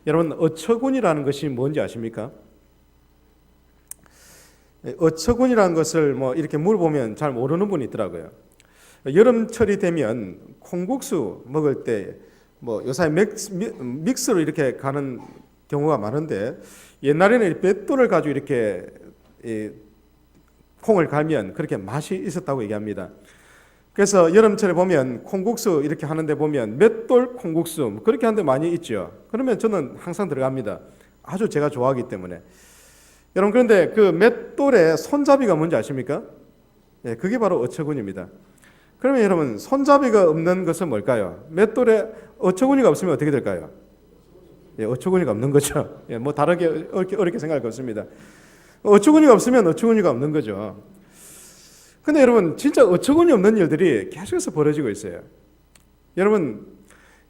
여러분, 어처구니라는 것이 뭔지 아십니까? 어처구니라는 것을 뭐 이렇게 물어보면 잘 모르는 분이 있더라고요. 여름철이 되면 콩국수 먹을 때 뭐 요새 믹스로 이렇게 가는 경우가 많은데, 옛날에는 맷돌을 가지고 이렇게 콩을 갈면 그렇게 맛이 있었다고 얘기합니다. 그래서 여름철에 보면 콩국수 이렇게 하는데 보면 맷돌 콩국수 그렇게 하는데 많이 있죠. 그러면 저는 항상 들어갑니다. 아주 제가 좋아하기 때문에. 여러분, 그런데 그 맷돌의 손잡이가 뭔지 아십니까? 예, 그게 바로 어처구니입니다. 그러면 여러분, 손잡이가 없는 것은 뭘까요? 맷돌에 어처구니가 없으면 어떻게 될까요? 예, 어처구니가 없는 거죠. 예, 뭐 다르게 어렵게 생각할 거 없습니다. 어처구니가 없으면 어처구니가 없는 거죠. 근데 여러분, 진짜 어처구니 없는 일들이 계속해서 벌어지고 있어요. 여러분,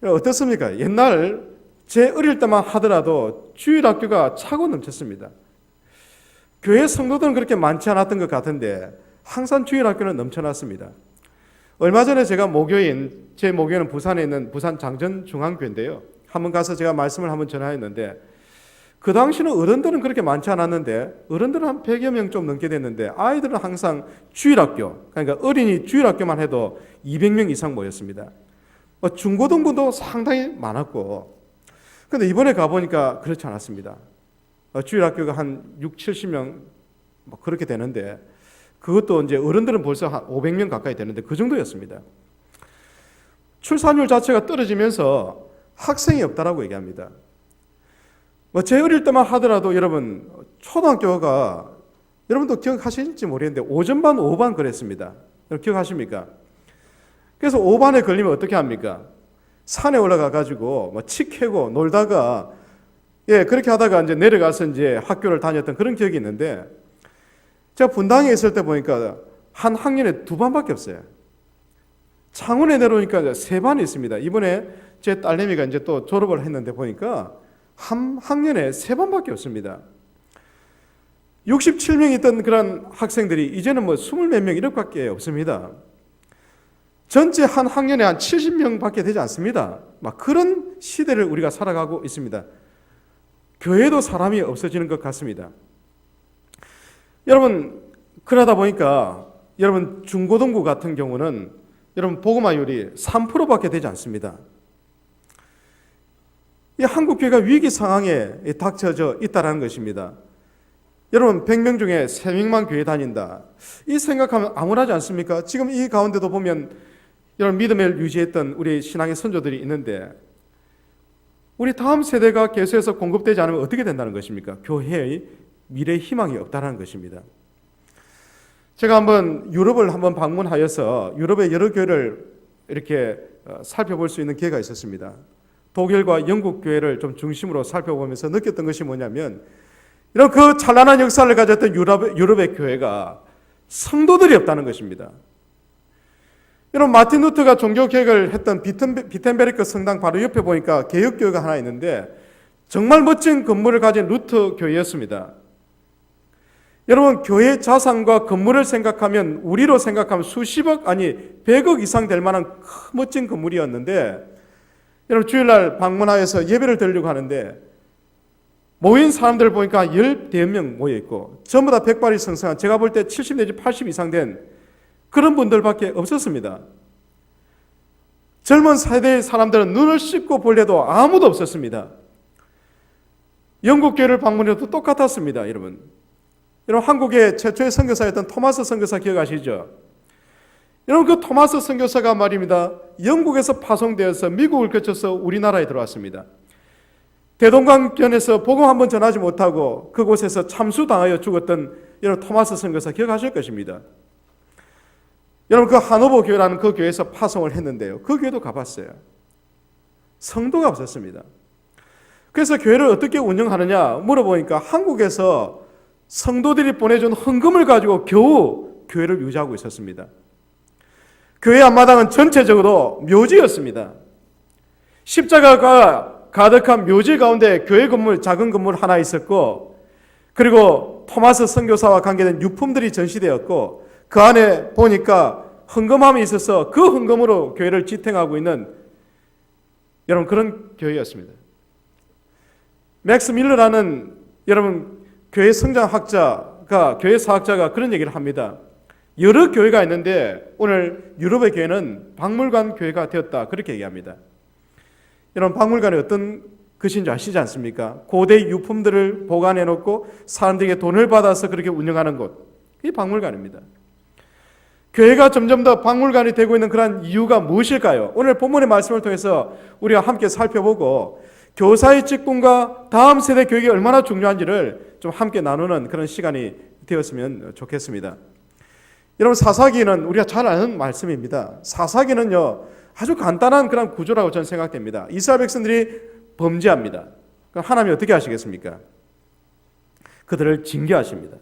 어떻습니까? 옛날 제 어릴 때만 하더라도 주일학교가 차고 넘쳤습니다. 교회 성도들은 그렇게 많지 않았던 것 같은데 항상 주일학교는 넘쳐났습니다. 얼마 전에 제가 제 모교는 부산에 있는 부산 장전중앙교인데요. 한번 가서 제가 말씀을 한번 전하였는데, 그 당시는 어른들은 그렇게 많지 않았는데 어른들은 한 100여 명 좀 넘게 됐는데, 아이들은 항상 주일학교, 그러니까 어린이 주일학교만 해도 200명 이상 모였습니다. 중고등부도 상당히 많았고, 근데 이번에 가보니까 그렇지 않았습니다. 주일학교가 한 6, 70명 뭐 그렇게 되는데, 그것도 이제 어른들은 벌써 한 500명 가까이 되는데 그 정도였습니다. 출산율 자체가 떨어지면서 학생이 없다라고 얘기합니다. 제 어릴 때만 하더라도 여러분, 초등학교가 여러분도 기억하실지 모르겠는데 오전반, 오후반 그랬습니다. 여러분 기억하십니까? 그래서 오후반에 걸리면 어떻게 합니까? 산에 올라가 가지고 뭐 치 캐고 놀다가, 예, 그렇게 하다가 이제 내려가서 이제 학교를 다녔던 그런 기억이 있는데, 제가 분당에 있을 때 보니까 한 학년에 2반밖에 없어요. 창원에 내려오니까 3반이 있습니다. 이번에 제 딸내미가 이제 또 졸업을 했는데 보니까 한 학년에 3반밖에 없습니다. 67명 있던 그런 학생들이 이제는 뭐 20몇 명 이렇게밖에 없습니다. 전체 한 학년에 한 70명밖에 되지 않습니다. 막 그런 시대를 우리가 살아가고 있습니다. 교회도 사람이 없어지는 것 같습니다. 여러분, 그러다 보니까 여러분 중고등부 같은 경우는 여러분 복음화율이 3%밖에 되지 않습니다. 이 한국 교회가 위기 상황에 닥쳐져 있다는 것입니다. 여러분, 100명 중에 3명만 교회 다닌다, 이 생각하면 암울하지 않습니까? 지금 이 가운데도 보면 여러분 믿음을 유지했던 우리 신앙의 선조들이 있는데, 우리 다음 세대가 계속해서 공급되지 않으면 어떻게 된다는 것입니까? 교회의 미래 희망이 없다는 것입니다. 제가 유럽을 한번 방문하여서 유럽의 여러 교회를 이렇게 살펴볼 수 있는 기회가 있었습니다. 독일과 영국 교회를 좀 중심으로 살펴보면서 느꼈던 것이 뭐냐면, 이런 그 찬란한 역사를 가졌던 유럽의 교회가 성도들이 없다는 것입니다. 여러분, 마틴 루터가 종교개혁을 했던 비텐베르크 성당 바로 옆에 보니까 개혁교회가 하나 있는데 정말 멋진 건물을 가진 루터 교회였습니다. 여러분, 교회 자산과 건물을 생각하면, 우리로 생각하면 수십억, 아니 100억 이상 될 만한 멋진 건물이었는데, 여러분 주일날 방문하여서 예배를 드리려고 하는데 모인 사람들 보니까 10명 모여있고 전부 다 백발이 성성한, 제가 볼 때 70 내지 80 이상 된 그런 분들밖에 없었습니다. 젊은 세대의 사람들은 눈을 씻고 볼래도 아무도 없었습니다. 영국 교회를 방문해도 똑같았습니다. 여러분 한국의 최초의 선교사였던 토마스 선교사 기억하시죠? 여러분, 그 토마스 선교사가 말입니다, 영국에서 파송되어서 미국을 거쳐서 우리나라에 들어왔습니다. 대동강변에서 복음 한번 전하지 못하고 그곳에서 참수당하여 죽었던 여러분 토마스 선교사 기억하실 것입니다. 여러분, 그 하노버 교회라는 그 교회에서 파송을 했는데요, 그 교회도 가봤어요. 성도가 없었습니다. 그래서 교회를 어떻게 운영하느냐 물어보니까 한국에서 성도들이 보내준 헌금을 가지고 겨우 교회를 유지하고 있었습니다. 교회 앞마당은 전체적으로 묘지였습니다. 십자가가 가득한 묘지 가운데 교회 건물, 작은 건물 하나 있었고, 그리고 토마스 선교사와 관계된 유품들이 전시되었고, 그 안에 보니까 헌금함이 있어서 그 헌금으로 교회를 지탱하고 있는 여러분 그런 교회였습니다. 맥스 밀러라는 여러분 교회 성장학자가 교회 사학자가 그런 얘기를 합니다. 여러 교회가 있는데 오늘 유럽의 교회는 박물관 교회가 되었다 그렇게 얘기합니다. 여러분 박물관이 어떤 것인지 아시지 않습니까? 고대 유품들을 보관해 놓고 사람들에게 돈을 받아서 그렇게 운영하는 곳, 이게 박물관입니다. 교회가 점점 더 박물관이 되고 있는 그런 이유가 무엇일까요? 오늘 본문의 말씀을 통해서 우리가 함께 살펴보고 교사의 직분과 다음 세대 교육이 얼마나 중요한지를 좀 함께 나누는 그런 시간이 되었으면 좋겠습니다. 여러분 사사기는 우리가 잘 아는 말씀입니다. 사사기는요 아주 간단한 그런 구조라고 저는 생각됩니다. 이스라엘 백성들이 범죄합니다. 그럼 하나님이 어떻게 하시겠습니까? 그들을 징계하십니다.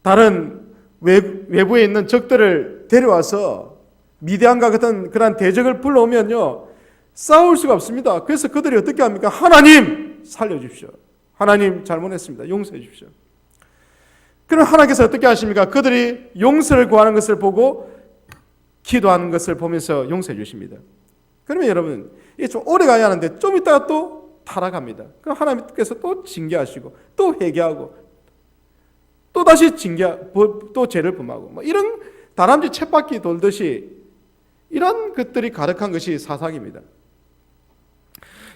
다른 외부에 있는 적들을 데려와서 미디안과 같은 그런 대적을 불러오면요 싸울 수가 없습니다. 그래서 그들이 어떻게 합니까? 하나님 살려주십시오. 하나님 잘못했습니다. 용서해 주십시오. 그럼 하나님께서 어떻게 하십니까? 그들이 용서를 구하는 것을 보고 기도하는 것을 보면서 용서해 주십니다. 그러면 여러분 이게 좀 오래 가야 하는데 좀 있다가 또 타락합니다. 그럼 하나님께서 또 징계하시고 또 회개하고 또 다시 또 죄를 범하고 뭐 이런 다람쥐 쳇바퀴 돌듯이 이런 것들이 가득한 것이 사사기입니다.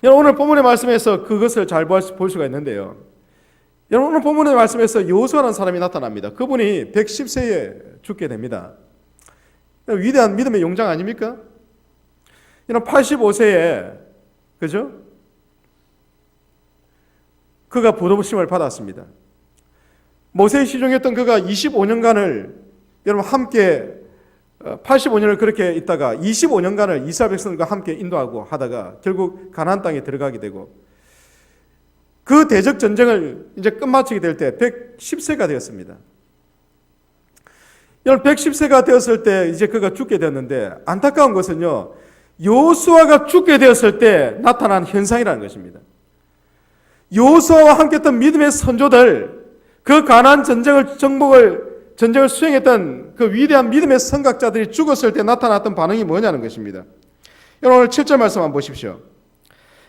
여러분 오늘 본문의 말씀에서 그것을 잘 볼 수가 있는데요. 여러분 오늘 본문의 말씀에서 여호수아라는 사람이 나타납니다. 그분이 110세에 죽게 됩니다. 위대한 믿음의 용장 아닙니까? 이런 85세에 그죠? 그가 부도심을 받았습니다. 모세의 시종이었던 그가 25년간을 여러분 함께 85년을 그렇게 있다가 25년간을 이스라엘 백성들과 함께 인도하고 하다가 결국 가나안 땅에 들어가게 되고 그 대적 전쟁을 이제 끝마치게 될 때 110세가 되었습니다. 여러분 110세가 되었을 때 이제 그가 죽게 되었는데 안타까운 것은요. 여호수아가 죽게 되었을 때 나타난 현상이라는 것입니다. 여호수아와 함께 했던 믿음의 선조들, 그 가나안 전쟁을 수행했던 그 위대한 믿음의 선각자들이 죽었을 때 나타났던 반응이 뭐냐는 것입니다. 여러분 오늘 7절 말씀 한번 보십시오.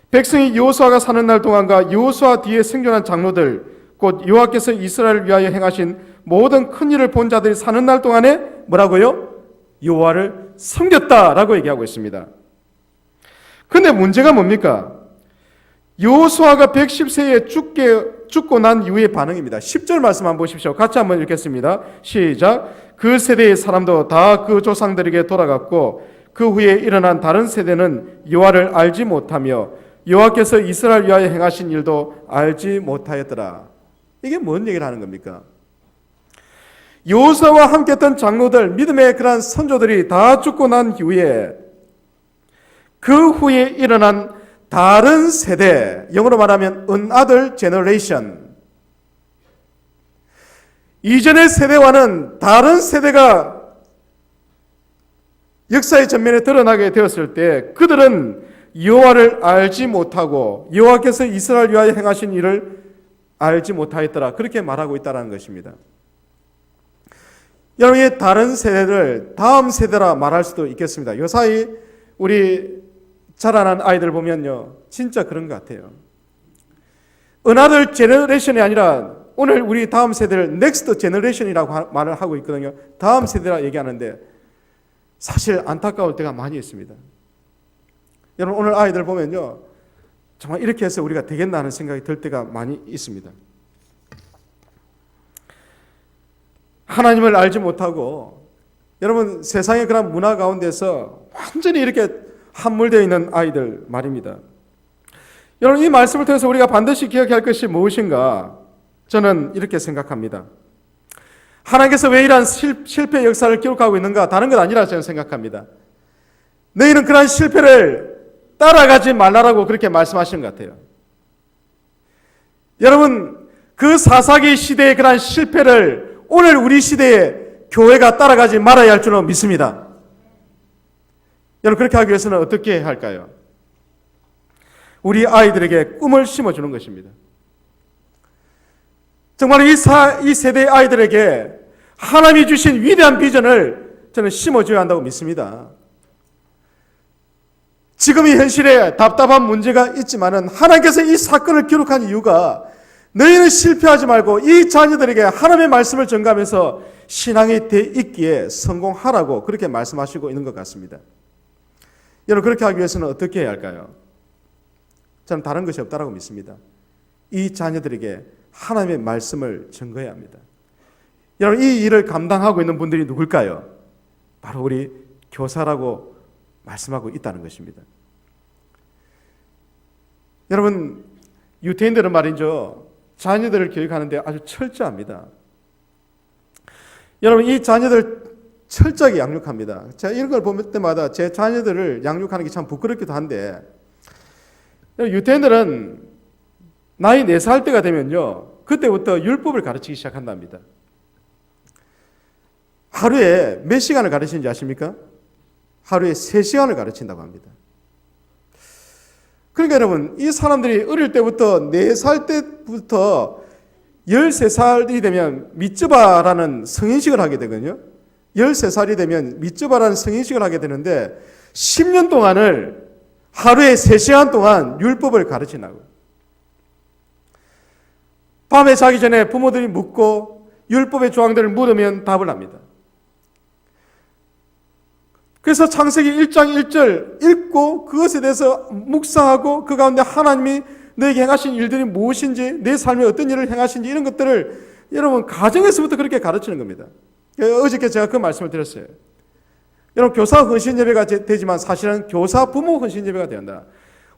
백성이 여호수아가 사는 날 동안과 여호수아 뒤에 생존한 장로들 곧 여호와께서 이스라엘을 위하여 행하신 모든 큰 일을 본 자들이 사는 날 동안에 뭐라고요? 여호와를 섬겼다라고 얘기하고 있습니다. 근데 문제가 뭡니까? 여호수아가 110세에 죽고 난 이후의 반응입니다. 10절 말씀 한번 보십시오. 같이 한번 읽겠습니다. 시작. 그 세대의 사람도 다 그 조상들에게 돌아갔고 그 후에 일어난 다른 세대는 여호와를 알지 못하며 여호와께서 이스라엘 위하여 행하신 일도 알지 못하였더라. 이게 뭔 얘기를 하는 겁니까? 여호수아와 함께했던 장로들, 믿음의 그러한 선조들이 다 죽고 난 이후에 그 후에 일어난 다른 세대, 영어로 말하면 another generation, 이전의 세대와는 다른 세대가 역사의 전면에 드러나게 되었을 때 그들은 여호와를 알지 못하고 여호와께서 이스라엘 위하여 행하신 일을 알지 못하였더라. 그렇게 말하고 있다는 것입니다. 여러분이 다른 세대를 다음 세대라 말할 수도 있겠습니다. 요사이 우리 자라난 아이들 보면요 진짜 그런 것 같아요. another generation이 아니라 오늘 우리 다음 세대를 next generation이라고 말을 하고 있거든요. 다음 세대라 얘기하는데 사실 안타까울 때가 많이 있습니다. 여러분 오늘 아이들 보면요 정말 이렇게 해서 우리가 되겠나 하는 생각이 들 때가 많이 있습니다. 하나님을 알지 못하고 여러분 세상의 그런 문화 가운데서 완전히 이렇게 함몰되어 있는 아이들 말입니다. 여러분 이 말씀을 통해서 우리가 반드시 기억해야 할 것이 무엇인가? 저는 이렇게 생각합니다. 하나님께서 왜 이러한 실패 역사를 기록하고 있는가? 다른 것 아니라 저는 생각합니다. 너희는 그러한 실패를 따라가지 말라라고 그렇게 말씀하시는 것 같아요. 여러분 그 사사기 시대의 그러한 실패를 오늘 우리 시대에 교회가 따라가지 말아야 할 줄로 믿습니다. 여러분 그렇게 하기 위해서는 어떻게 해야 할까요? 우리 아이들에게 꿈을 심어주는 것입니다. 정말 이 세대의 아이들에게 하나님이 주신 위대한 비전을 저는 심어줘야 한다고 믿습니다. 지금 이 현실에 답답한 문제가 있지만은 하나님께서 이 사건을 기록한 이유가 너희는 실패하지 말고 이 자녀들에게 하나님의 말씀을 전가하면서 신앙이 돼 있기에 성공하라고 그렇게 말씀하시고 있는 것 같습니다. 여러분, 그렇게 하기 위해서는 어떻게 해야 할까요? 저는 다른 것이 없다라고 믿습니다. 이 자녀들에게 하나님의 말씀을 전거해야 합니다. 여러분, 이 일을 감당하고 있는 분들이 누굴까요? 바로 우리 교사라고 말씀하고 있다는 것입니다. 여러분, 유태인들은 말이죠, 자녀들을 교육하는데 아주 철저합니다. 여러분, 이 자녀들 철저하게 양육합니다. 제가 이런 걸 볼 때마다 제 자녀들을 양육하는 게 참 부끄럽기도 한데, 유태인들은 나이 4살 때가 되면요, 그때부터 율법을 가르치기 시작한답니다. 하루에 몇 시간을 가르치는지 아십니까? 하루에 3시간을 가르친다고 합니다. 그러니까 여러분, 이 사람들이 어릴 때부터 4살 때부터 13살이 되면 미tz바라는 성인식을 하게 되거든요. 13살이 되면 미tz바라는 성인식을 하게 되는데 10년 동안을 하루에 3시간 동안 율법을 가르친다고. 밤에 자기 전에 부모들이 묻고 율법의 조항들을 물으면 답을 합니다. 그래서 창세기 1장 1절 읽고 그것에 대해서 묵상하고 그 가운데 하나님이 너에게 행하신 일들이 무엇인지, 내 삶에 어떤 일을 행하신지 이런 것들을 여러분 가정에서부터 그렇게 가르치는 겁니다. 어저께 제가 그 말씀을 드렸어요. 여러분, 교사 헌신 예배가 되지만 사실은 교사 부모 헌신 예배가 된다.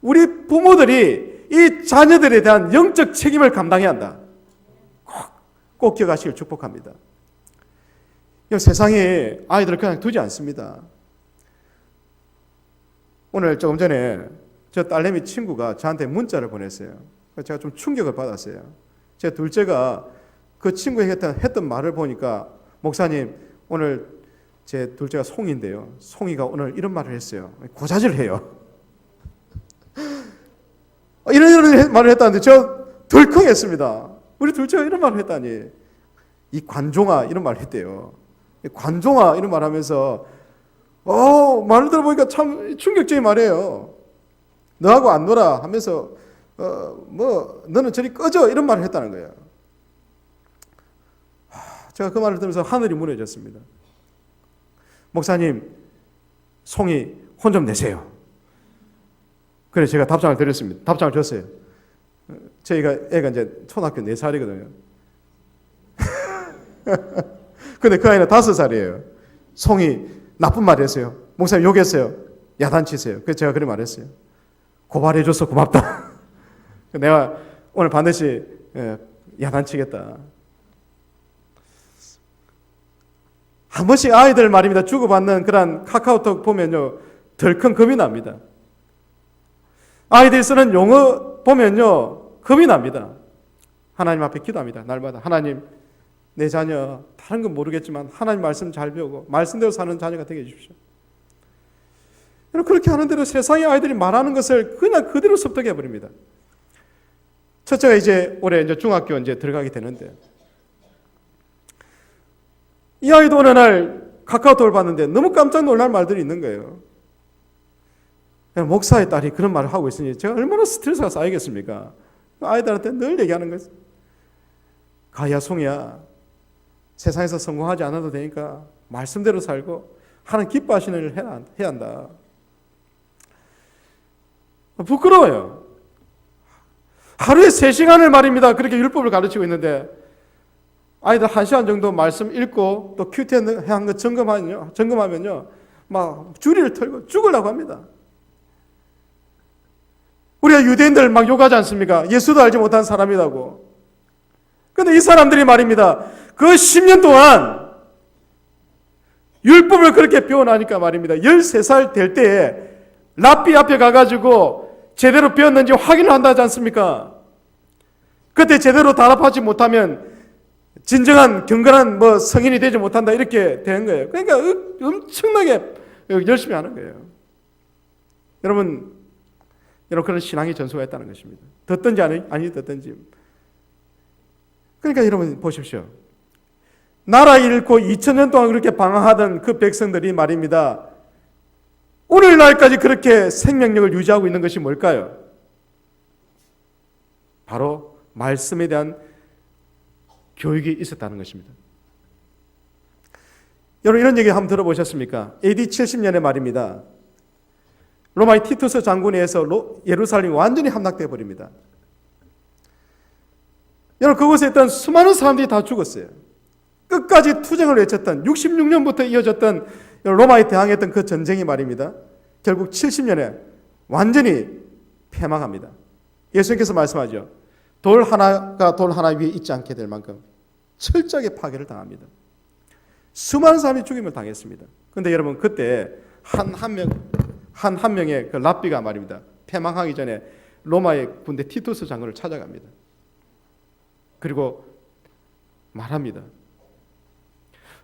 우리 부모들이 이 자녀들에 대한 영적 책임을 감당해야 한다. 꼭 기억하시길 축복합니다. 세상에 아이들을 그냥 두지 않습니다. 오늘 조금 전에 저 딸내미 친구가 저한테 문자를 보냈어요. 제가 좀 충격을 받았어요. 제 둘째가 그 친구에게 했던 말을 보니까, 목사님, 오늘 제 둘째가 송이인데요, 송이가 오늘 이런 말을 했어요. 고자질을 해요. 이런 말을 했다는데 저 덜컹했습니다. 우리 둘째가 이런 말을 했다니. 이 관종아, 이런 말을 했대요. 관종아, 이런 말 하면서 말을 들어보니까 참 충격적인 말이에요. 너하고 안 놀아 하면서 너는 저리 꺼져, 이런 말을 했다는 거예요. 제가 그 말을 들으면서 하늘이 무너졌습니다. 목사님, 송이 혼 좀 내세요. 그래 제가 답장을 드렸습니다. 답장을 줬어요. 애가 이제 초등학교 4살이거든요. 근데 그 아이는 5살이에요. 송이 나쁜 말 했어요. 목사님 욕했어요. 야단치세요. 그래서 제가 그런 말 했어요. 고발해줘서 고맙다. 내가 오늘 반드시 야단치겠다. 한 번씩 아이들 말입니다, 주고받는 그런 카카오톡 보면요, 덜큰 겁이 납니다. 아이들이 쓰는 용어 보면요, 겁이 납니다. 하나님 앞에 기도합니다. 날마다 하나님, 내 자녀 다른 건 모르겠지만 하나님 말씀 잘 배우고 말씀대로 사는 자녀가 되게 해주십시오. 여러분, 그렇게 하는 대로 세상의 아이들이 말하는 것을 그냥 그대로 습득해 버립니다. 첫째가 올해 이제 중학교 들어가게 되는데, 이 아이도 어느 날 카카오톡을 봤는데 너무 깜짝 놀랄 말들이 있는 거예요. 목사의 딸이 그런 말을 하고 있으니 제가 얼마나 스트레스가 쌓이겠습니까? 아이들한테 늘 얘기하는 거예요. 가야 송이야, 세상에서 성공하지 않아도 되니까 말씀대로 살고 하나님 기뻐하시는 일을 해야 한다. 부끄러워요. 하루에 3시간을 말입니다, 그렇게 율법을 가르치고 있는데 아이들 1시간 정도 말씀 읽고 또 큐티 한 거 점검하면요 막 주리를 털고 죽으려고 합니다. 우리가 유대인들 막 욕하지 않습니까? 예수도 알지 못한 사람이라고. 그런데 이 사람들이 말입니다, 그 10년 동안 율법을 그렇게 배워나니까 말입니다, 13살 될 때에 랍비 앞에 가가지고 제대로 배웠는지 확인을 한다지 않습니까? 그때 제대로 답합하지 못하면 진정한 경건한 성인이 되지 못한다, 이렇게 되는 거예요. 그러니까 엄청나게 열심히 하는 거예요. 여러분 그런 신앙의 전수가 있다는 것입니다. 듣든지 아니 듣든지. 그러니까 여러분 보십시오. 나라 잃고 2000년 동안 그렇게 방황하던 그 백성들이 말입니다, 오늘날까지 그렇게 생명력을 유지하고 있는 것이 뭘까요? 바로 말씀에 대한 교육이 있었다는 것입니다. 여러분 이런 얘기 한번 들어보셨습니까? AD 70년의 말입니다. 로마의 티투스 장군에 의해서 예루살렘이 완전히 함락되어 버립니다. 여러분 그곳에 있던 수많은 사람들이 다 죽었어요. 끝까지 투쟁을 외쳤던 66년부터 이어졌던 로마에 대항했던 그 전쟁이 말입니다. 결국 70년에 완전히 패망합니다. 예수님께서 말씀하죠. 돌 하나가 돌 하나 위에 있지 않게 될 만큼 철저하게 파괴를 당합니다. 수많은 사람이 죽임을 당했습니다. 그런데 여러분 그때 한 명의 그 랍비가 말입니다. 패망하기 전에 로마의 군대 티투스 장군을 찾아갑니다. 그리고 말합니다.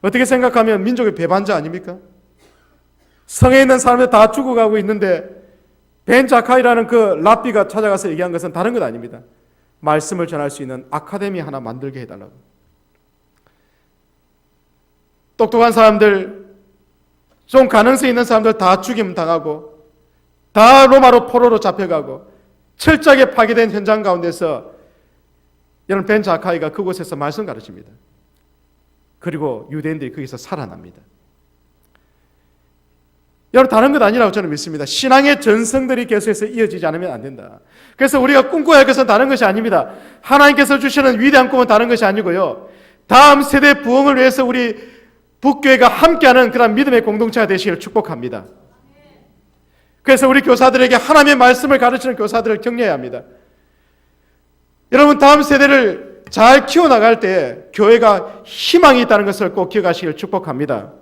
어떻게 생각하면 민족의 배반자 아닙니까? 성에 있는 사람들 다 죽어가고 있는데 벤 자카이라는 그 랍비가 찾아가서 얘기한 것은 다른 것 아닙니다. 말씀을 전할 수 있는 아카데미 하나 만들게 해달라고. 똑똑한 사람들, 좀 가능성 있는 사람들 다 죽임 당하고 다 로마로 포로로 잡혀가고 철저하게 파괴된 현장 가운데서 여러분 벤 자카이가 그곳에서 말씀 가르칩니다. 그리고 유대인들이 거기서 살아납니다. 여러분 다른 것 아니라고 저는 믿습니다. 신앙의 전성들이 계속해서 이어지지 않으면 안 된다. 그래서 우리가 꿈꿔야 할 것은 다른 것이 아닙니다. 하나님께서 주시는 위대한 꿈은 다른 것이 아니고요. 다음 세대 부흥을 위해서 우리 북교회가 함께하는 그런 믿음의 공동체가 되시기를 축복합니다. 그래서 우리 교사들에게 하나님의 말씀을 가르치는 교사들을 격려해야 합니다. 여러분 다음 세대를 잘 키워나갈 때 교회가 희망이 있다는 것을 꼭 기억하시기를 축복합니다.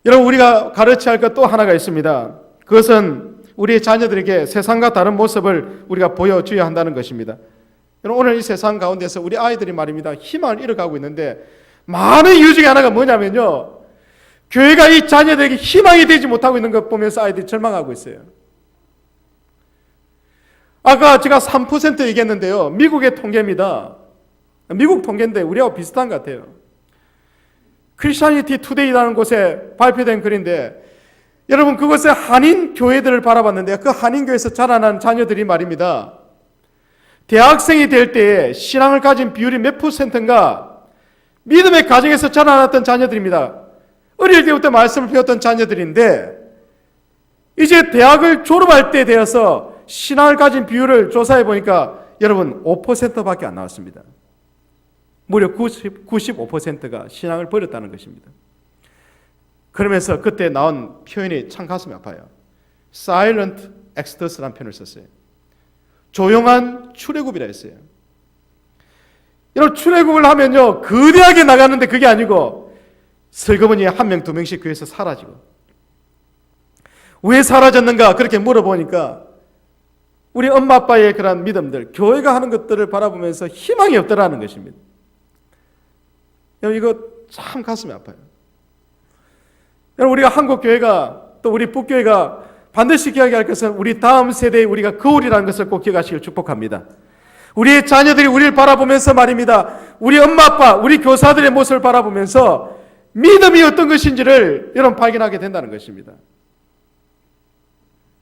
여러분 우리가 가르쳐야 할 것 또 하나가 있습니다. 그것은 우리의 자녀들에게 세상과 다른 모습을 우리가 보여줘야 한다는 것입니다. 여러분 오늘 이 세상 가운데서 우리 아이들이 말입니다. 희망을 잃어가고 있는데 많은 이유 중에 하나가 뭐냐면요. 교회가 이 자녀들에게 희망이 되지 못하고 있는 것 보면서 아이들이 절망하고 있어요. 아까 제가 3% 얘기했는데요. 미국의 통계입니다. 미국 통계인데 우리하고 비슷한 것 같아요. 크리스천니티 투데이라는 곳에 발표된 글인데 여러분 그곳에 한인 교회들을 바라봤는데 그 한인 교회에서 자라난 자녀들이 말입니다. 대학생이 될 때에 신앙을 가진 비율이 몇 %인가 믿음의 가정에서 자라났던 자녀들입니다. 어릴 때부터 말씀을 배웠던 자녀들인데 이제 대학을 졸업할 때 되어서 신앙을 가진 비율을 조사해 보니까 여러분 5%밖에 안 나왔습니다. 무려 95%가 신앙을 버렸다는 것입니다. 그러면서 그때 나온 표현이 참 가슴이 아파요. Silent Exodus라는 표현을 썼어요. 조용한 출애굽이라 했어요. 여러분 출애굽을 하면요 거대하게 나가는데 그게 아니고 슬그머니 한 명, 두 명씩 교회에서 사라지고 왜 사라졌는가 그렇게 물어보니까 우리 엄마 아빠의 그런 믿음들, 교회가 하는 것들을 바라보면서 희망이 없더라는 것입니다. 여러분 이거 참 가슴이 아파요. 여러분 우리가 한국 교회가 또 우리 북교회가 반드시 기억해야 할 것은 우리 다음 세대에 우리가 거울이라는 것을 꼭 기억하시길 축복합니다. 우리의 자녀들이 우리를 바라보면서 말입니다. 우리 엄마 아빠, 우리 교사들의 모습을 바라보면서 믿음이 어떤 것인지를 여러분 발견하게 된다는 것입니다.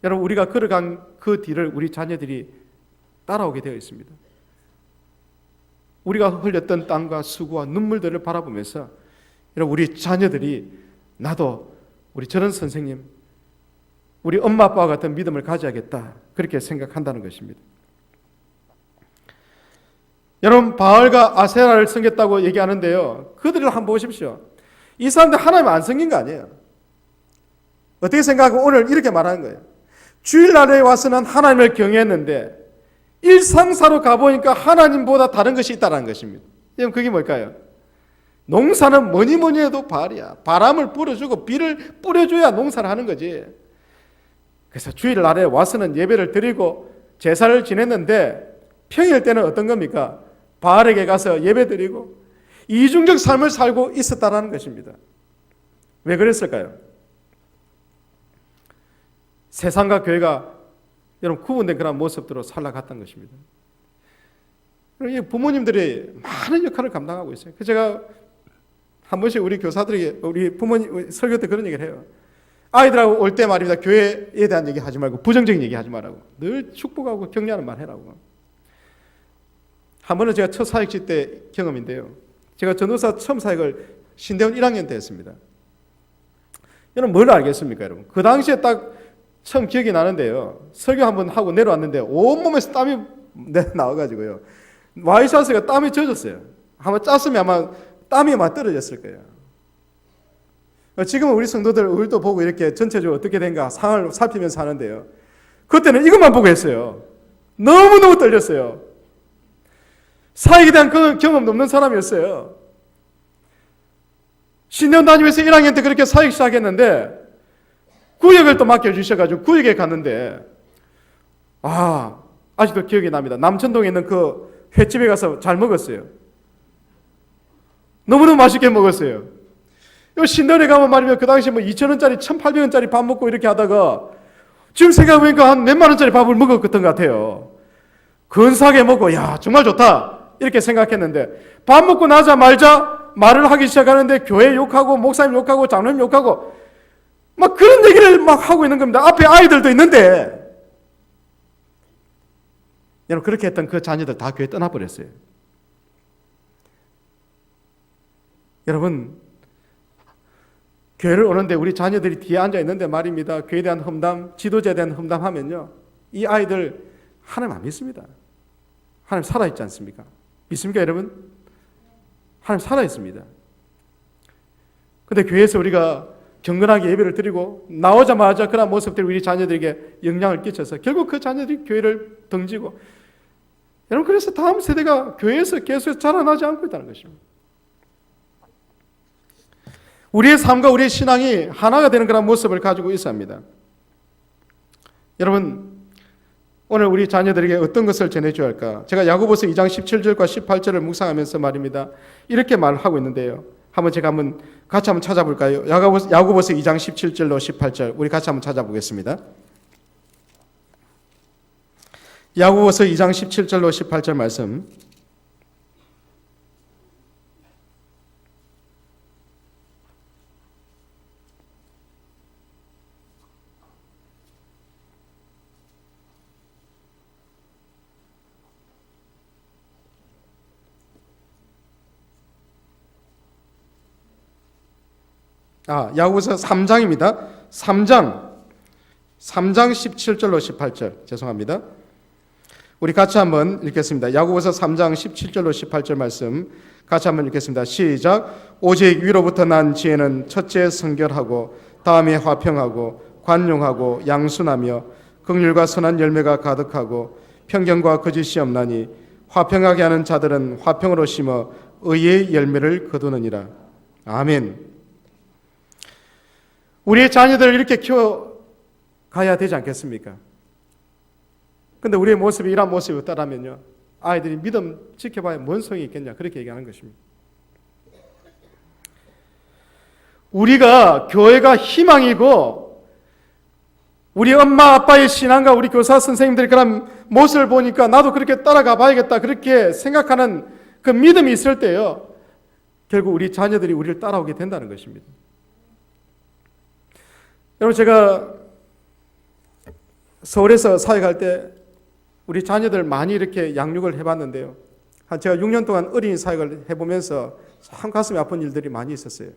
여러분 우리가 걸어간 그 뒤를 우리 자녀들이 따라오게 되어 있습니다. 우리가 흘렸던 땀과 수고와 눈물들을 바라보면서 여러분 우리 자녀들이 나도 우리 저런 선생님, 우리 엄마 아빠와 같은 믿음을 가져야겠다 그렇게 생각한다는 것입니다. 여러분 바알과 아세라를 섬겼다고 얘기하는데요. 그들을 한번 보십시오. 이 사람들 하나님 안 섬긴 거 아니에요. 어떻게 생각하고 오늘 이렇게 말하는 거예요. 주일날에 와서는 하나님을 경외했는데 일상사로 가보니까 하나님보다 다른 것이 있다는 것입니다. 여러분 그게 뭘까요? 농사는 뭐니 해도 바알이야. 바람을 불어주고 비를 뿌려줘야 농사를 하는 거지. 그래서 주일날에 와서는 예배를 드리고 제사를 지냈는데 평일 때는 어떤 겁니까? 바알에게 가서 예배 드리고 이중적 삶을 살고 있었다는 것입니다. 왜 그랬을까요? 세상과 교회가 여러분 구분된 그런 모습들로 살아갔던 것입니다. 부모님들이 많은 역할을 감당하고 있어요. 그래서 제가 한 번씩 우리 교사들에게 우리 부모님 설교 때 그런 얘기를 해요. 아이들하고 올 때 말입니다. 교회에 대한 얘기 하지 말고 부정적인 얘기 하지 말라고. 늘 축복하고 격려하는 말 해라고. 한 번은 제가 첫 사역식 때 경험인데요. 제가 전도사 처음 사역을 신대원 1학년 때 했습니다. 여러분 뭘 알겠습니까, 여러분? 그 당시에 딱 처음 기억이 나는데요. 설교 한번 하고 내려왔는데 온몸에서 땀이 나와가지고요. 와이셔츠가 땀이 젖었어요. 한번 짰으면 아마 땀이 막 떨어졌을 거예요. 지금은 우리 성도들 얼굴도 보고 이렇게 전체적으로 어떻게 된가 상황을 살피면서 하는데요. 그때는 이것만 보고 했어요. 너무너무 떨렸어요. 사역에 대한 그 경험도 없는 사람이었어요. 신년 다니면서 1학년 때 그렇게 사역 시작했는데 구역을 또 맡겨주셔가지고 구역에 갔는데 아직도 기억이 납니다. 남천동에 있는 그 횟집에 가서 잘 먹었어요. 너무너무 맛있게 먹었어요. 신년에 가면 말이면 그 당시 2,000원짜리 1,800원짜리 밥 먹고 이렇게 하다가 지금 생각해보니까 한 몇만 원짜리 밥을 먹었던 것 같아요. 근사하게 먹고 야 정말 좋다 이렇게 생각했는데 밥 먹고 나자마자 말을 하기 시작하는데 교회 욕하고 목사님 욕하고 장로님 욕하고 막 그런 얘기를 막 하고 있는 겁니다. 앞에 아이들도 있는데 여러분 그렇게 했던 그 자녀들 다 교회 떠나버렸어요. 여러분 교회를 오는데 우리 자녀들이 뒤에 앉아 있는데 말입니다. 교회에 대한 험담, 지도자에 대한 험담하면요. 이 아이들 하나님 안 믿습니다. 하나님 살아있지 않습니까? 믿습니까 여러분? 하나님 살아있습니다. 그런데 교회에서 우리가 경건하게 예배를 드리고 나오자마자 그런 모습들이 우리 자녀들에게 영향을 끼쳐서 결국 그 자녀들이 교회를 등지고 여러분 그래서 다음 세대가 교회에서 계속 자라나지 않고 있다는 것입니다. 우리의 삶과 우리의 신앙이 하나가 되는 그런 모습을 가지고 있어야 합니다. 여러분 오늘 우리 자녀들에게 어떤 것을 전해줘야 할까? 제가 야고보서 2장 17절과 18절을 묵상하면서 말입니다. 이렇게 말하고 있는데요. 제가 같이 한번 찾아볼까요? 야고보서 2장 17절로 18절 우리 같이 한번 찾아보겠습니다. 야고보서 2장 17절로 18절 말씀. 야고보서 3장입니다. 3장 17절로 18절 죄송합니다. 우리 같이 한번 읽겠습니다. 야고보서 3장 17절로 18절 말씀 같이 한번 읽겠습니다. 시작. 오직 위로부터 난 지혜는 첫째 성결하고 다음에 화평하고 관용하고 양순하며 긍휼과 선한 열매가 가득하고 편견과 거짓이 없나니 화평하게 하는 자들은 화평으로 심어 의의 열매를 거두느니라. 아멘. 우리의 자녀들을 이렇게 키워가야 되지 않겠습니까? 근데 우리의 모습이 이런 모습이 없다라면요. 아이들이 믿음 지켜봐야 뭔 소용이 있겠냐 그렇게 얘기하는 것입니다. 우리가 교회가 희망이고 우리 엄마 아빠의 신앙과 우리 교사 선생님들의 그런 모습을 보니까 나도 그렇게 따라가 봐야겠다 그렇게 생각하는 그 믿음이 있을 때요. 결국 우리 자녀들이 우리를 따라오게 된다는 것입니다. 여러분 제가 서울에서 사역할 때 우리 자녀들 많이 이렇게 양육을 해봤는데요. 제가 6년 동안 어린이 사역을 해보면서 참 가슴이 아픈 일들이 많이 있었어요.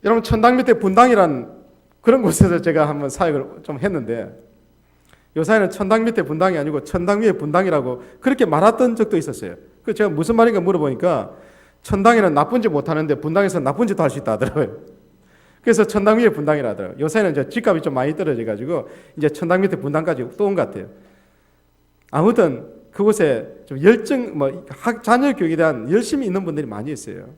여러분 천당 밑에 분당이란 그런 곳에서 제가 한번 사역을 좀 했는데 요사이는 천당 밑에 분당이 아니고 천당 위에 분당이라고 그렇게 말했던 적도 있었어요. 그래서 제가 무슨 말인가 물어보니까 천당에는 나쁜 짓 못하는데 분당에서 나쁜 짓도 할 수 있다 하더라고요. 그래서 천당 위에 분당이라 하더라고요. 요새는 이제 집값이 좀 많이 떨어져가지고 이제 천당 밑에 분당까지 또 온 것 같아요. 아무튼 그곳에 좀 자녀 교육에 대한 열심히 있는 분들이 많이 있어요.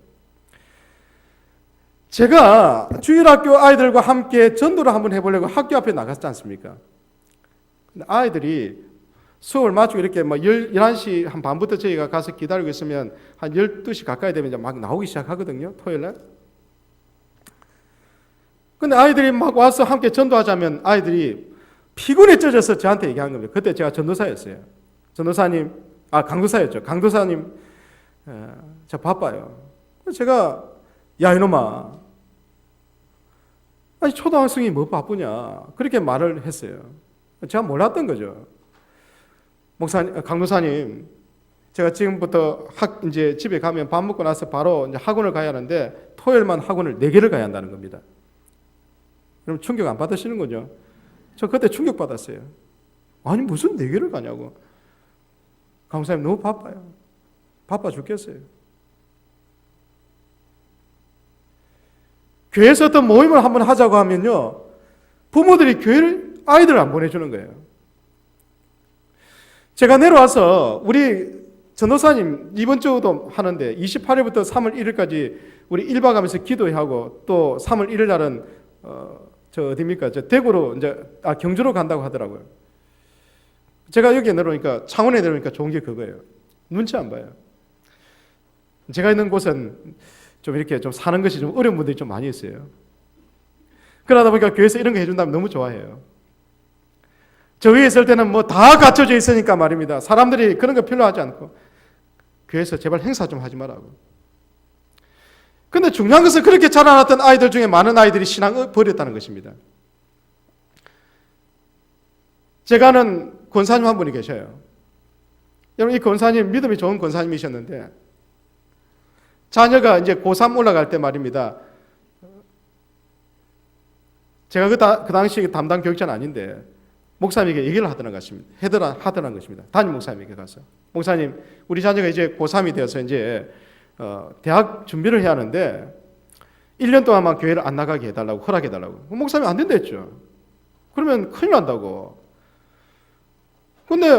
제가 주일학교 아이들과 함께 전도를 한번 해보려고 학교 앞에 나갔지 않습니까? 근데 아이들이 수업을 마치고 이렇게 11시 한 반부터 저희가 가서 기다리고 있으면 한 12시 가까이 되면 이제 막 나오기 시작하거든요. 토요일날. 근데 아이들이 막 와서 함께 전도하자면 아이들이 피곤에 젖어서 저한테 얘기한 겁니다. 그때 제가 전도사였어요. 강도사였죠. 강도사님, 저 바빠요. 제가 야 이놈아 아니 초등학생이 뭐 바쁘냐 그렇게 말을 했어요. 제가 몰랐던 거죠. 목사님, 강도사님, 제가 지금부터 이제 집에 가면 밥 먹고 나서 바로 이제 학원을 가야 하는데 토요일만 학원을 4개를 가야 한다는 겁니다. 그럼 충격 안 받으시는 거죠? 저 그때 충격 받았어요. 아니 무슨 4개를 가냐고. 강도사님 너무 바빠요. 바빠 죽겠어요. 교회에서 어떤 모임을 한번 하자고 하면요, 부모들이 교회를 아이들을 안 보내주는 거예요. 제가 내려와서 우리 전도사님 이번 주도 하는데 28일부터 3월 1일까지 우리 1박 하면서 기도하고 또 3월 1일 날은 저 어디입니까? 저 대구로 이제 경주로 간다고 하더라고요. 제가 여기에 내려오니까 창원에 내려오니까 좋은 게 그거예요. 눈치 안 봐요. 제가 있는 곳은 좀 이렇게 좀 사는 것이 좀 어려운 분들이 좀 많이 있어요. 그러다 보니까 교회에서 이런 거 해준다면 너무 좋아해요. 저 위에 있을 때는 뭐 다 갖춰져 있으니까 말입니다. 사람들이 그런 거 필요하지 않고 교회에서 제발 행사 좀 하지 말라고. 근데 중요한 것은 그렇게 자라났던 아이들 중에 많은 아이들이 신앙을 버렸다는 것입니다. 제가 아는 권사님 한 분이 계셔요. 여러분 이 권사님 믿음이 좋은 권사님이셨는데 자녀가 이제 고3 올라갈 때 말입니다. 제가 그 당시 담당 교육자는 아닌데 목사님에게 얘기를 하더란 것입니다. 담임 목사님에게 가서 목사님 우리 자녀가 이제 고3이 되어서 이제 대학 준비를 해야 하는데 1년 동안만 교회를 안 나가게 해달라고 허락해달라고. 목사님이 안 된다 했죠. 그러면 큰일 난다고. 근데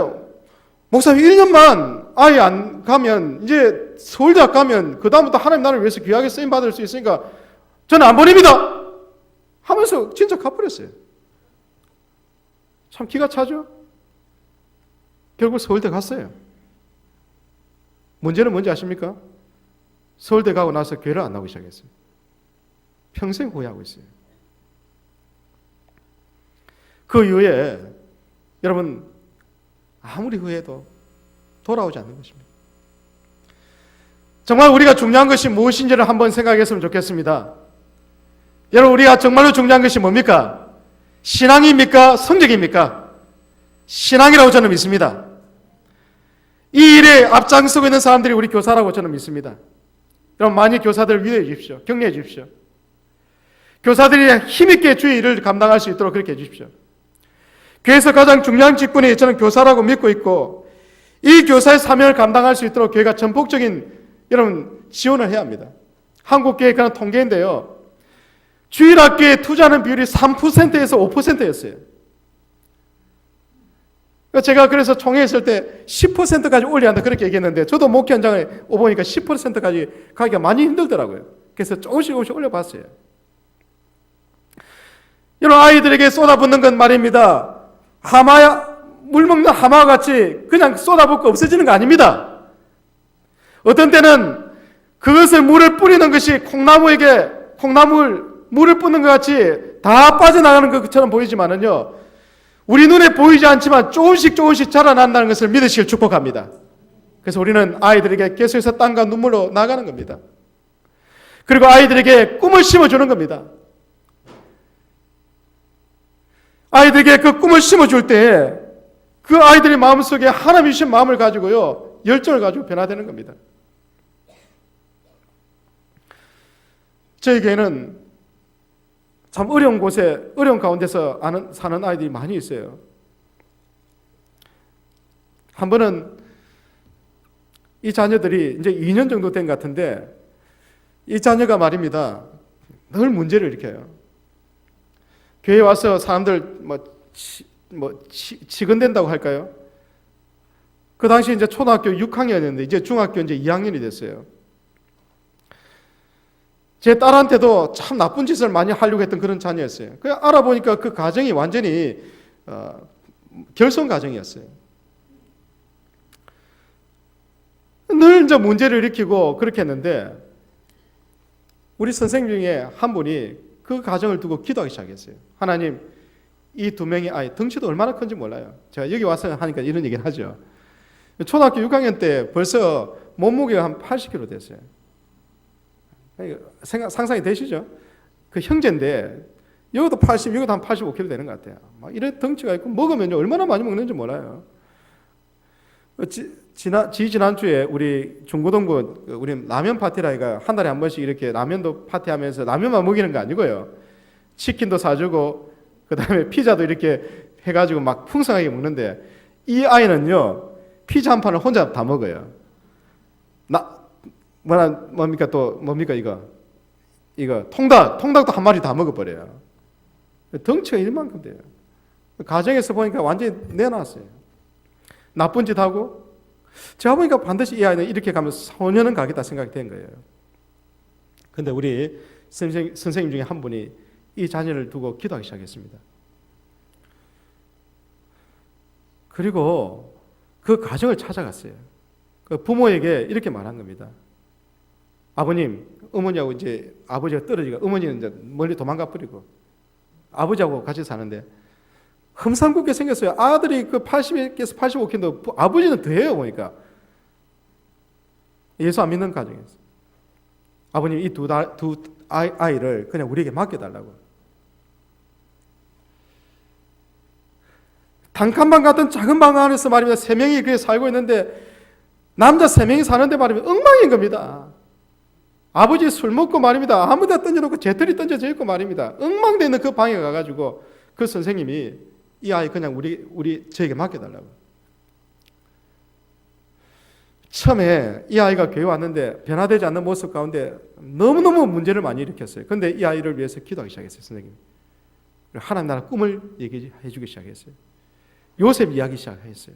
목사님 1년만 아예 안 가면 이제 서울대학 가면 그 다음부터 하나님 나라를 위해서 귀하게 쓰임받을 수 있으니까 저는 안 보냅니다 하면서 진짜 가버렸어요. 참 기가 차죠. 결국 서울대 갔어요. 문제는 뭔지 아십니까? 서울대 가고 나서 교회를 안 나오기 시작했어요. 평생 후회하고 있어요. 그 이후에 여러분 아무리 후회해도 돌아오지 않는 것입니다. 정말 우리가 중요한 것이 무엇인지를 한번 생각했으면 좋겠습니다. 여러분 우리가 정말로 중요한 것이 뭡니까? 신앙입니까? 성적입니까? 신앙이라고 저는 믿습니다. 이 일에 앞장서고 있는 사람들이 우리 교사라고 저는 믿습니다. 여러분 많이 교사들을 위로해 주십시오. 격려해 주십시오. 교사들이 힘있게 주의 일을 감당할 수 있도록 그렇게 해 주십시오. 교회에서 가장 중요한 직분이 저는 교사라고 믿고 있고 이 교사의 사명을 감당할 수 있도록 교회가 전폭적인 여러분 지원을 해야 합니다. 한국교회 그런 통계인데요. 주일학교에 투자하는 비율이 3%에서 5%였어요. 제가 그래서 총회에 있을 때 10%까지 올려야 한다 그렇게 얘기했는데 저도 목회 현장에 오보니까 10%까지 가기가 많이 힘들더라고요. 그래서 조금씩 올려봤어요. 여러분 아이들에게 쏟아붓는 건 말입니다. 물 먹는 하마와 같이 그냥 쏟아붓고 없어지는 거 아닙니다. 어떤 때는 그것을 물을 뿌리는 것이 물을 뿌는 것 같이 다 빠져나가는 것처럼 보이지만은요, 우리 눈에 보이지 않지만 조금씩 자라난다는 것을 믿으시길 축복합니다. 그래서 우리는 아이들에게 계속해서 땀과 눈물로 나가는 겁니다. 그리고 아이들에게 꿈을 심어주는 겁니다. 아이들에게 그 꿈을 심어줄 때 그 아이들의 마음속에 하나님이 주신 마음을 가지고요, 열정을 가지고 변화되는 겁니다. 저희 교회는 참 어려운 가운데서 사는 아이들이 많이 있어요. 한 번은 이 자녀들이 이제 2년 정도 된 것 같은데 이 자녀가 말입니다. 늘 문제를 일으켜요. 교회에 와서 사람들 치근댄다고 할까요? 그 당시 이제 초등학교 6학년이었는데 이제 중학교 이제 2학년이 됐어요. 제 딸한테도 참 나쁜 짓을 많이 하려고 했던 그런 자녀였어요. 그 알아보니까 그 가정이 완전히 결손 가정이었어요. 늘 이제 문제를 일으키고 그렇게 했는데 우리 선생님 중에 한 분이 그 가정을 두고 기도하기 시작했어요. 하나님, 이 2명의 아이 덩치도 얼마나 큰지 몰라요. 제가 여기 와서 하니까 이런 얘기를 하죠. 초등학교 6학년 때 벌써 몸무게가 한 80kg 됐어요. 상상이 되시죠? 그 형제인데 여기도 80, 여기도 한 85kg 되는 것 같아요. 막 이래 덩치가 있고 먹으면 얼마나 많이 먹는지 몰라요. 지난주에 우리 중고등부 우리 라면 파티라니까 한 달에 한 번씩 이렇게 라면도 파티하면서 라면만 먹이는 거 아니고요. 치킨도 사주고 그다음에 피자도 이렇게 해가지고 막 풍성하게 먹는데 이 아이는요 피자 한 판을 혼자 다 먹어요. 뭡니까 또 뭡니까 이거 통닭도 한 마리 다 먹어버려요. 덩치가 이만큼 돼요. 가정에서 보니까 완전히 내놨어요. 나쁜 짓 하고 제가 보니까 반드시 이 아이는 이렇게 가면 소년은 가겠다 생각이 된 거예요. 근데 우리 선생님 중에 한 분이 이 자녀를 두고 기도하기 시작했습니다. 그리고 그 가정을 찾아갔어요. 그 부모에게 이렇게 말한 겁니다. 아버님, 어머니하고 이제 아버지가 떨어지고 어머니는 이제 멀리 도망가 버리고 아버지하고 같이 사는데 흠상궂게 생겼어요. 아들이 그 80에서 85kg인데 아버지는 더해요 보니까. 예수 안 믿는 가정이었어요. 아버님 이 두 아이를 그냥 우리에게 맡겨달라고. 단칸방 같은 작은 방 안에서 말입니다. 3명이 그렇게 살고 있는데 남자 3명이 사는데 말입니다. 엉망인 겁니다. 아버지 술 먹고 말입니다. 아무 데나 던져놓고 재떨이 던져져 있고 말입니다. 엉망되어 있는 그 방에 가가지고 그 선생님이 이 아이 그냥 저에게 맡겨달라고. 처음에 이 아이가 교회 왔는데 변화되지 않는 모습 가운데 너무너무 문제를 많이 일으켰어요. 그런데 이 아이를 위해서 기도하기 시작했어요. 선생님이. 하나님 나라 꿈을 얘기해 주기 시작했어요. 요셉 이야기 시작했어요.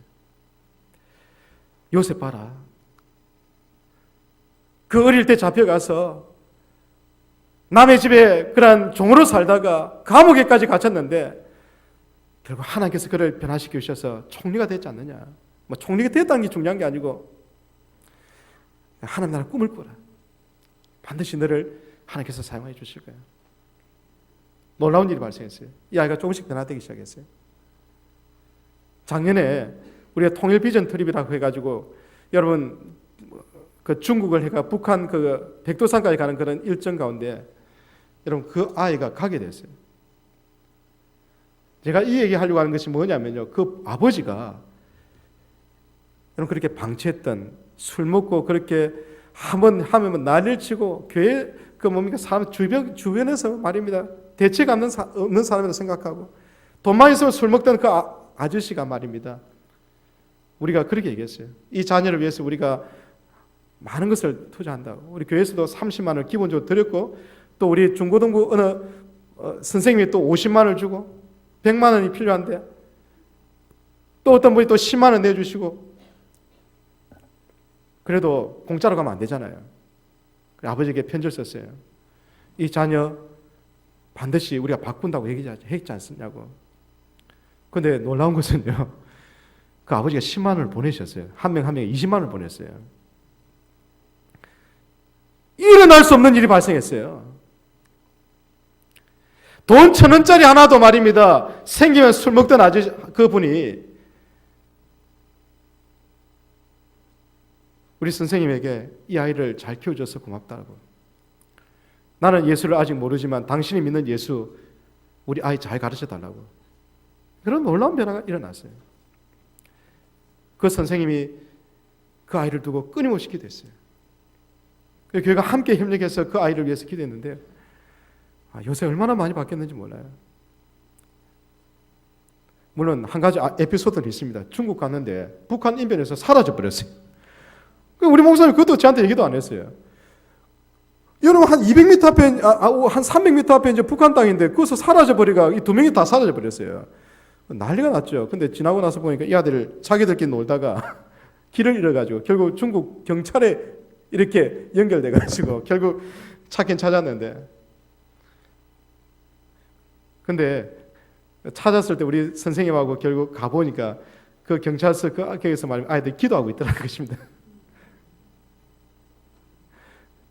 요셉 봐라. 그 어릴 때 잡혀가서 남의 집에 그런 종으로 살다가 감옥에까지 갇혔는데 결국 하나님께서 그를 변화시켜 주셔서 총리가 됐지 않느냐. 뭐 총리가 됐다는 게 중요한 게 아니고 하나님 나라 꿈을 꾸라. 반드시 너를 하나님께서 사용해 주실 거야. 놀라운 일이 발생했어요. 이 아이가 조금씩 변화되기 시작했어요. 작년에 우리가 통일 비전 트립이라고 해가지고 여러분 그 중국을 해가 북한 그 백두산까지 가는 그런 일정 가운데 여러분 그 아이가 가게 됐어요. 제가 이 얘기하려고 하는 것이 뭐냐면요. 그 아버지가 여러분 그렇게 방치했던 술 먹고 그렇게 한번 하면 난리를 치고 교회 그 뭡니까 사람 주변에서 말입니다. 대책 없는 사람이라고 생각하고 돈만 있으면 술 먹던 그 아저씨가 말입니다. 우리가 그렇게 얘기했어요. 이 자녀를 위해서 우리가 많은 것을 투자한다고. 우리 교회에서도 30만 원을 기본적으로 드렸고 또 우리 중고등부 어느 선생님이 또 50만 원을 주고 100만 원이 필요한데 또 어떤 분이 또 10만 원 내주시고 그래도 공짜로 가면 안 되잖아요. 아버지에게 편지를 썼어요. 이 자녀 반드시 우리가 바꾼다고 얘기했지 않습냐고. 그런데 놀라운 것은요. 그 아버지가 10만 원을 보내셨어요. 한 명 한 명에 20만 원을 보냈어요. 일어날 수 없는 일이 발생했어요. 돈 1,000원짜리 하나도 말입니다. 생기면 술 먹던 아저씨 그분이 우리 선생님에게 이 아이를 잘 키워줘서 고맙다고. 나는 예수를 아직 모르지만 당신이 믿는 예수 우리 아이 잘 가르쳐달라고. 그런 놀라운 변화가 일어났어요. 그 선생님이 그 아이를 두고 끊임없이 기도했어요. 교회가 함께 협력해서 그 아이를 위해서 기도했는데 요새 얼마나 많이 바뀌었는지 몰라요. 물론 한 가지 에피소드는 있습니다. 중국 갔는데 북한 인변에서 사라져버렸어요. 우리 목사님 그것도 저한테 얘기도 안 했어요. 여러분 한 200m 앞에 한 300m 앞에 이제 북한 땅인데 거기서 사라져버리가 이 2명이 다 사라져버렸어요. 난리가 났죠. 근데 지나고 나서 보니까 이 아들 자기들끼리 놀다가 길을 잃어가지고 결국 중국 경찰에 이렇게 연결돼가지고 결국 찾긴 찾았는데 근데 찾았을 때 우리 선생님하고 결국 가보니까 그 경찰서 거기서 말하면 아이들 기도하고 있더라는 것입니다.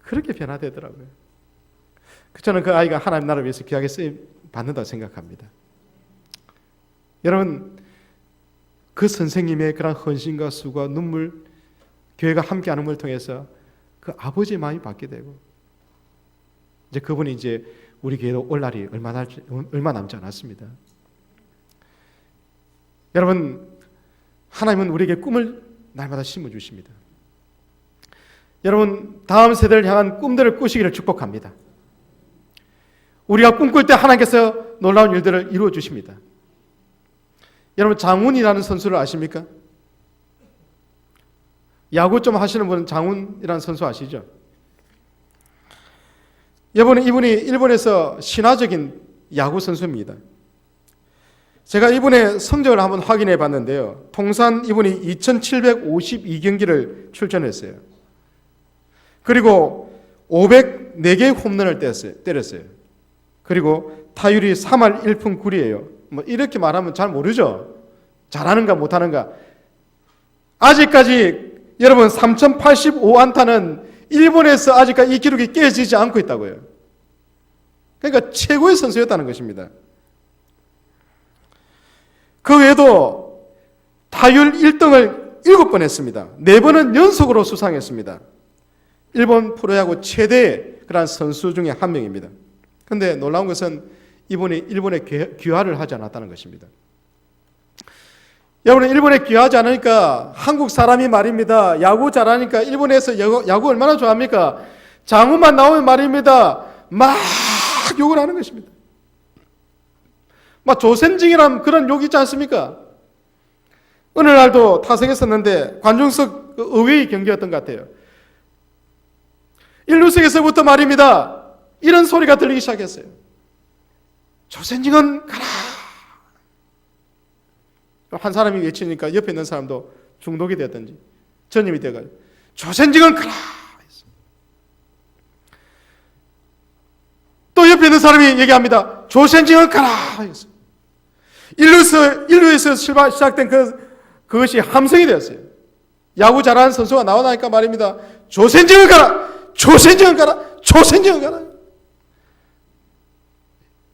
그렇게 변화되더라고요. 저는 그 아이가 하나님 나라를 위해서 귀하게 쓰임 받는다고 생각합니다. 여러분 그 선생님의 그런 헌신과 수고와 눈물 교회가 함께하는 걸 통해서 그 아버지의 마음이 받게 되고 이제 그분이 이제 우리 교회도 올 날이 얼마 남지 않았습니다. 여러분, 하나님은 우리에게 꿈을 날마다 심어주십니다. 여러분, 다음 세대를 향한 꿈들을 꾸시기를 축복합니다. 우리가 꿈꿀 때 하나님께서 놀라운 일들을 이루어 주십니다. 여러분, 장훈이라는 선수를 아십니까? 야구 좀 하시는 분은 장훈이라는 선수 아시죠? 이분이 일본에서 신화적인 야구 선수입니다. 제가 이분의 성적을 한번 확인해 봤는데요. 통산 이분이 2752경기를 출전했어요. 그리고 504개의 홈런을 때렸어요. 그리고 타율이 3할 1푼 9리예요. 뭐 이렇게 말하면 잘 모르죠. 잘하는가 못하는가. 아직까지 여러분 3085안타는 일본에서 아직까지 이 기록이 깨지지 않고 있다고요. 그러니까 최고의 선수였다는 것입니다. 그 외에도 타율 1등을 7번 했습니다. 4번은 연속으로 수상했습니다. 일본 프로야구 최대의 그런 선수 중에 한 명입니다. 그런데 놀라운 것은 이분이 일본에 귀화를 하지 않았다는 것입니다. 여러분, 일본에 귀화하지 않으니까 한국 사람이 말입니다. 야구 잘하니까 일본에서 야구 얼마나 좋아합니까? 장훈만 나오면 말입니다. 막 욕을 하는 것입니다. 막 조센징이란 그런 욕 있지 않습니까? 어느 날도 타석했었는데 관중석 의외의 경기였던 것 같아요. 1루석에서부터 말입니다. 이런 소리가 들리기 시작했어요. 조센징은 가라. 한 사람이 외치니까 옆에 있는 사람도 중독이 되었던지 전염이 되어가지고 조센징은 가라. 또 옆에 있는 사람이 얘기합니다. 조센징은 가라. 1루에서 시작된 그것이 함성이 되었어요. 야구 잘하는 선수가 나오니까 말입니다. 조센징은 가라. 조센징은 가라. 조센징은 가라.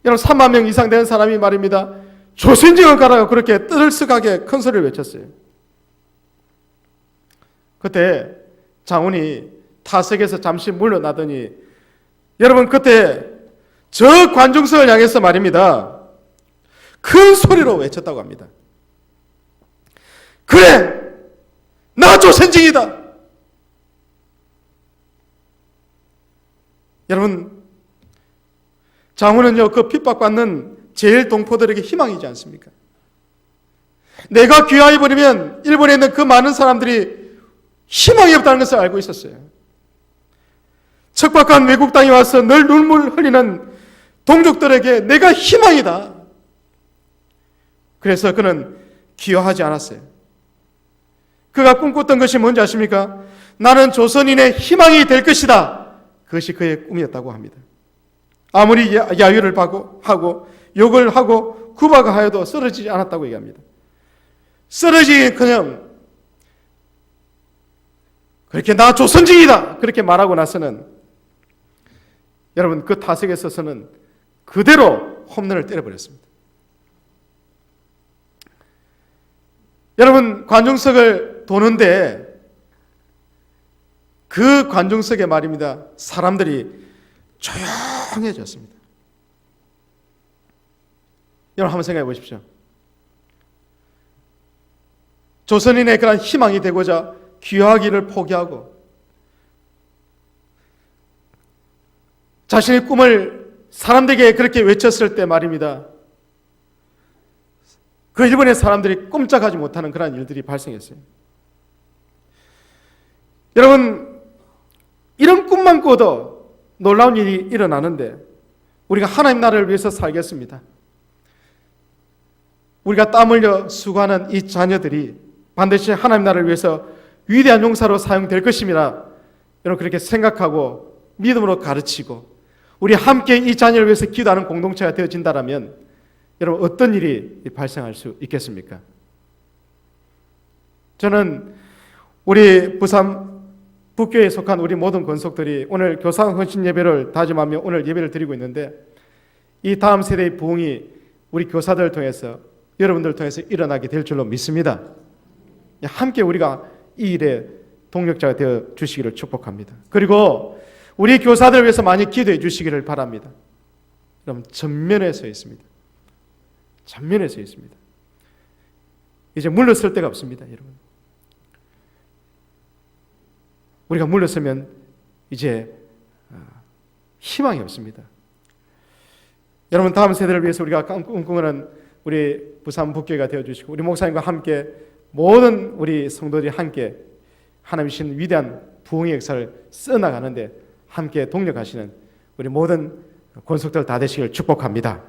여러분, 3만 명 이상 되는 사람이 말입니다. 조센징은 가라고 그렇게 떠들썩하게 큰 소리를 외쳤어요. 그때 장훈이 타석에서 잠시 물러나더니 여러분, 그때 저 관중석을 향해서 말입니다. 큰 소리로 외쳤다고 합니다. 그래! 나 조센징이다! 여러분, 장훈은요, 그 핍박받는 제일 동포들에게 희망이지 않습니까? 내가 귀화해버리면 일본에 있는 그 많은 사람들이 희망이 없다는 것을 알고 있었어요. 척박한 외국 땅에 와서 늘 눈물 흘리는 동족들에게 내가 희망이다. 그래서 그는 귀화하지 않았어요. 그가 꿈꿨던 것이 뭔지 아십니까? 나는 조선인의 희망이 될 것이다. 그것이 그의 꿈이었다고 합니다. 아무리 야유를 하고 욕을 하고 구박하여도 쓰러지지 않았다고 얘기합니다. 쓰러지기는커녕 그렇게 나 조선징이다 그렇게 말하고 나서는 여러분, 그 타석에 서서는 그대로 홈런을 때려버렸습니다. 여러분, 관중석을 도는데 그 관중석에 말입니다. 사람들이 조용해졌습니다. 여러분, 한번 생각해 보십시오. 조선인의 그런 희망이 되고자 귀화하기를 포기하고 자신의 꿈을 사람들에게 그렇게 외쳤을 때 말입니다. 그 일본의 사람들이 꼼짝하지 못하는 그런 일들이 발생했어요. 여러분, 이런 꿈만 꿔도 놀라운 일이 일어나는데 우리가 하나님 나라를 위해서 살겠습니다. 우리가 땀 흘려 수고하는 이 자녀들이 반드시 하나님 나라를 위해서 위대한 용사로 사용될 것입니다. 여러분, 그렇게 생각하고 믿음으로 가르치고 우리 함께 이 자녀를 위해서 기도하는 공동체가 되어진다면 여러분, 어떤 일이 발생할 수 있겠습니까? 저는 우리 부산 북교에 속한 우리 모든 권속들이 오늘 교사 헌신 예배를 다짐하며 오늘 예배를 드리고 있는데 이 다음 세대의 부흥이 우리 교사들을 통해서 여러분들을 통해서 일어나게 될 줄로 믿습니다. 함께 우리가 이 일에 동력자가 되어 주시기를 축복합니다. 그리고 우리 교사들을 위해서 많이 기도해 주시기를 바랍니다. 여러분 전면에 서 있습니다. 전면에 서 있습니다. 이제 물러설 데가 없습니다, 여러분. 우리가 물러서면 이제 희망이 없습니다. 여러분, 다음 세대를 위해서 우리가 꿈꾸는 우리 부산 북교회가 되어주시고 우리 목사님과 함께 모든 우리 성도들이 함께 하나님 주신 위대한 부흥의 역사를 써나가는데 함께 동력하시는 우리 모든 권속들 다 되시길 축복합니다.